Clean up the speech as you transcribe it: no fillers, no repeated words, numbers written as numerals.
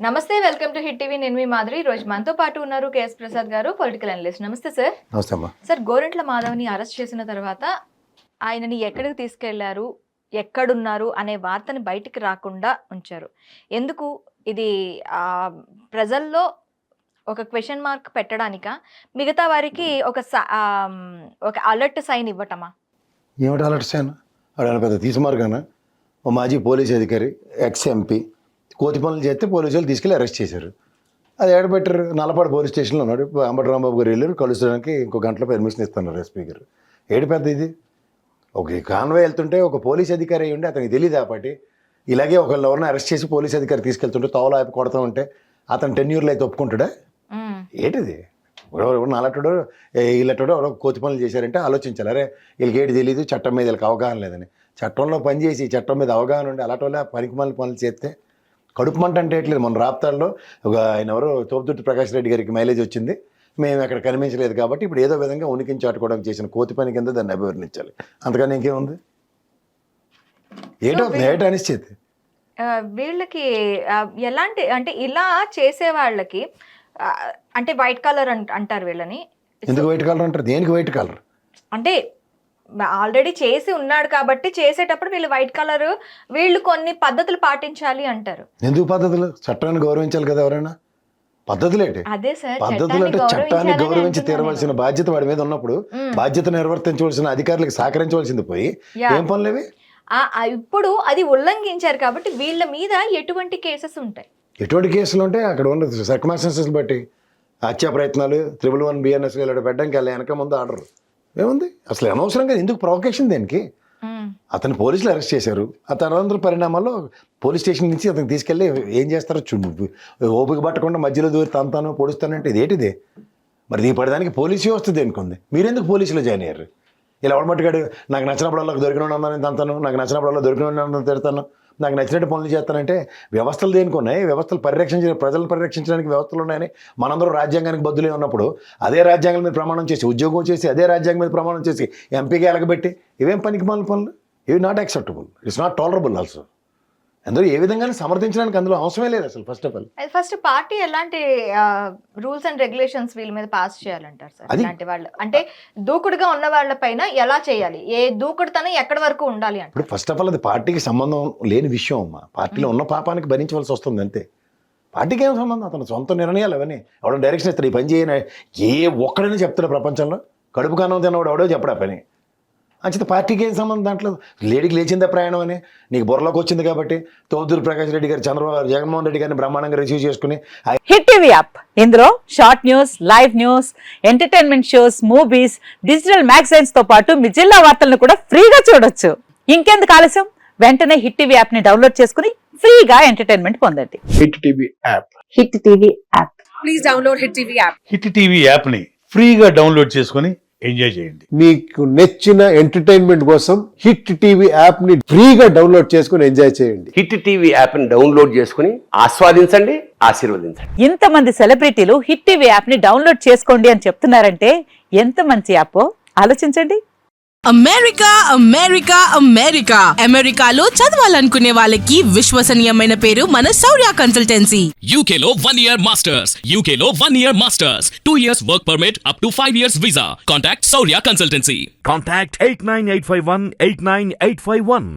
నమస్తే, welcome to hit TV. నేను మీ మాధురి. రోజు మనతో పాటు ఉన్నారు కేఎస్ ప్రసాద్ గారు, పొలిటికల్ అనలిస్ట్. నమస్తే సార్. నమస్తే అమ్మా. సార్, గోరంట్ల మాధవ్ని అరెస్ట్ చేసిన తర్వాత ఆయనని ఎక్కడికి తీసుకెళ్లారు, ఎక్కడున్నారు అనే వార్తని బయటికి రాకుండా ఉంచారు. ఎందుకు? ఇది ప్రజల్లో ఒక క్వశ్చన్ మార్క్ పెట్టడానిక, మిగతా వారికి ఒక అలర్ట్ సైన్ ఇవ్వటమా? ఏమిటి అలర్ట్ సైన్? అక్కడ పెద్ద తీసుమార్గానా? ఓ మాజీ పోలీస్ అధికారి, ఎక్స్ ఎంపీ కోతి పనులు చేస్తే పోలీసులు తీసుకెళ్ళి అరెస్ట్ చేశారు. అది ఏడబెట్టారు. నల్లపాడు పోలీస్ స్టేషన్లో ఉన్నాడు. అంబటి రాంబాబు గారు వెళ్ళారు, కలుసుకోవడానికి ఇంకో గంటలో పర్మిషన్ ఇస్తున్నారు ఎస్పీ గారు. ఏడు పెద్ద ఇది. ఒక కాన్వాయ్ వెళ్తుంటే ఒక పోలీస్ అధికారి అయ్యి ఉండి అతనికి తెలియదు ఆపాటి. ఇలాగే ఒకళ్ళు ఎవరిని అరెస్ట్ చేసి పోలీస్ అధికారి తీసుకెళ్తుంటే తోవలో ఆపి కొడతా ఉంటే అతను 10 years అయితే ఒప్పుకుంటాడా? ఏంటిది? నల్లటోడు వీళ్ళటోడు ఎవరో కోతి పనులు చేశారంటే ఆలోచించాలి. అరే వీళ్ళకి ఏడు తెలియదు, చట్టం మీద వీళ్ళకి అవగాహన లేదని. చట్టంలో పనిచేసి చట్టం మీద అవగాహన ఉండి అలాంటి పనికిమాలిన పనులు చేస్తే కడుపు మంట అంటే ఎట్లేదు. మన రాప్తాడులో ఒక ఆయన ఎవరో తోపుదుర్తి ప్రకాష్ రెడ్డి గారికి మైలేజ్ వచ్చింది, మేము అక్కడ కనిపించలేదు కాబట్టి ఇప్పుడు ఏదో విధంగా ఉనికిని చాటుకోవడానికి చేసిన కోతి పని కింద దాన్ని అభివర్ణించాలి. అంతకని ఇంకేముంది? ఏటో అనిశ్చితి. వీళ్ళకి ఎలాంటి అంటే ఇలా చేసే వాళ్ళకి అంటే వైట్ కలర్ అంటారు వీళ్ళని. ఎందుకు వైట్ కలర్ అంటారు? దేనికి వైట్ కలర్? అంటే ఆల్రెడీ చేసి ఉన్నాడు కాబట్టి చేసేటప్పుడు వీళ్ళు వైట్ కలర్, వీళ్ళు కొన్ని పద్ధతులు పాటించాలి అంటారు. ఎందుకు పద్ధతులు? చట్టాన్ని గౌరవించాలి కదా ఎవరైనా. పద్ధతులేంటి? అదే సార్, పద్ధతులు అంటే చట్టాన్ని గౌరవించి తీరవలసిన బాధ్యత వాడి మీద ఉన్నప్పుడు బాధ్యత నిర్వర్తించవలసిన అధికారులకు సహకరించవలసింది పోయి ఏం పనులేవి? ఇప్పుడు అది ఉల్లంఘించారు కాబట్టి వీళ్ళ మీద ఎటువంటి కేసెస్ ఉంటాయి? ఎటువంటి కేసులు ఉంటాయి? అక్కడ ఉన్న సర్కమ్స్టాన్సెస్ బట్టి హత్యా ప్రయత్నాలు, 111 BNS ఇలా పెట్టడానికి వెళ్ళి వెనక ముందు ఆర్డర్ ఏముంది? అసలు అనవసరంగా ఎందుకు ప్రొవకేషన్ దేనికి? అతను పోలీసులు అరెస్ట్ చేశారు. ఆ తర్వాత పరిణామాల్లో పోలీస్ స్టేషన్ నుంచి అతను తీసుకెళ్ళి ఏం చేస్తారో చూడు. ఓపిక పట్టకుండా మధ్యలో దూరి తంతాను పొడుస్తానంటే ఇదేంటిదే? మరి ఈ పడడానికి పోలీసు వ్యవస్థ దేనికి ఉంది? మీరెందుకు పోలీసులో జాయిన్ అయ్యారు? ఇలా ఎవడమట్టుగాడు నాకు నచ్చినప్పుడల్లా దొరికిన అన్నాను తంతాను, నాకు నచ్చినప్పుడల్లా దొరికిన తిడతాను, నాకు నచ్చినట్టు పనులు చేస్తానంటే వ్యవస్థలు దేనికి ఉన్నాయి? వ్యవస్థలు ప్రజలను పరిరక్షించడానికి వ్యవస్థలు ఉన్నాయని మనందరూ రాజ్యాంగానికి బద్దులే ఉన్నప్పుడు అదే రాజ్యాంగం మీద ప్రమాణం చేసి, ఉద్యోగం చేసి, అదే రాజ్యాంగం మీద ప్రమాణం చేసి ఎంపీగా ఎలగబెట్టి ఇవేం పనికి మాలిన పనులు? ఇవి not acceptable. It's not tolerable also. అందులో ఏ విధంగా సమర్థించడానికి అందులో అవసరమే లేదు అసలు. ఫస్ట్ పార్టీ ఎలాంటి రూల్స్ అండ్ రెగ్యులేషన్స్ వీళ్ళ మీద పాస్ చేయాలంటారు సార్? అలాంటి వాళ్ళు అంటే దూకుడుగా ఉన్న వాళ్ళ పైన ఎలా చేయాలి? ఏ దూకుడుతనం ఎక్కడి వరకు ఉండాలి అంటే? ఇప్పుడు ఫస్ట్ ఆఫ్ ఆల్ అది పార్టీకి సంబంధం లేని విషయం అమ్మా. పార్టీలో ఉన్న పాపానికి భరించవలసి వస్తుంది అంతే. పార్టీకి ఏం సంబంధం? అతను సొంత నిర్ణయాలు అవన్నీ. ఎవడో డైరెక్షన్ ఇస్తాడు, ఈ పని చేయని ఏ ఒక్కడైనా చెప్తాడు ప్రపంచంలో. కడుపు కానం తిన్నవాడు ఎవడో చెప్పడా పని. అంచేత పార్టీకి ఏం సంబంధం? దాంట్లో లేడీకి లేచిందే ప్రయాణం అని నీకు బుర్రలోకి వచ్చింది కాబట్టి తోపుదుర్తి ప్రకాష్ రెడ్డి గారు జగన్మోహన్ రెడ్డి గారిని బ్రహ్మాండంగా రిసీవ్ చేసుకుని హిట్ టీవీ యాప్, ఇందులో short news, live news, entertainment shows, movies, digital magazines తో పాటు మీ జిల్లా వార్తలను కూడా ఫ్రీగా చూడొచ్చు. ఇంకెందుకు ఆలస్యం? వెంటనే హిట్ టీవీ యాప్ ని డౌన్లోడ్ చేసుకుని ఫ్రీగా ఎంటర్టైన్మెంట్ పొందండి. Hit TV app. Hit TV app. Please download hit TV app. Hit TV app ని ఫ్రీగా డౌన్లోడ్ చేసుకుని ఎంజాయ్ చేయండి. మీకు నచ్చిన ఎంటర్టైన్మెంట్ కోసం హిట్ టీవీ యాప్ ని ఫ్రీగా డౌన్లోడ్ చేసుకుని ఎంజాయ్ చేయండి. హిట్ టీవీ యాప్ ని డౌన్లోడ్ చేసుకుని ఆస్వాదించండి, ఆశీర్వదించండి. ఇంతమంది సెలబ్రిటీలు హిట్ టీవీ యాప్ ని డౌన్లోడ్ చేసుకోండి అని చెప్తున్నారంటే ఎంత మంచి యాప్ ఆలోచించండి. అమెరికా అమెరికా అమెరికా అమెరికాలో చదవాలనుకునే వాళ్ళకి విశ్వసనీయమైన పేరు మన శౌర్య కన్సల్టెన్సీ. UK లో 1 year masters. UK లో 1 year masters. 2 years work permit up to 5 years visa. Contact Saurya Consultancy. Contact 89851 89851.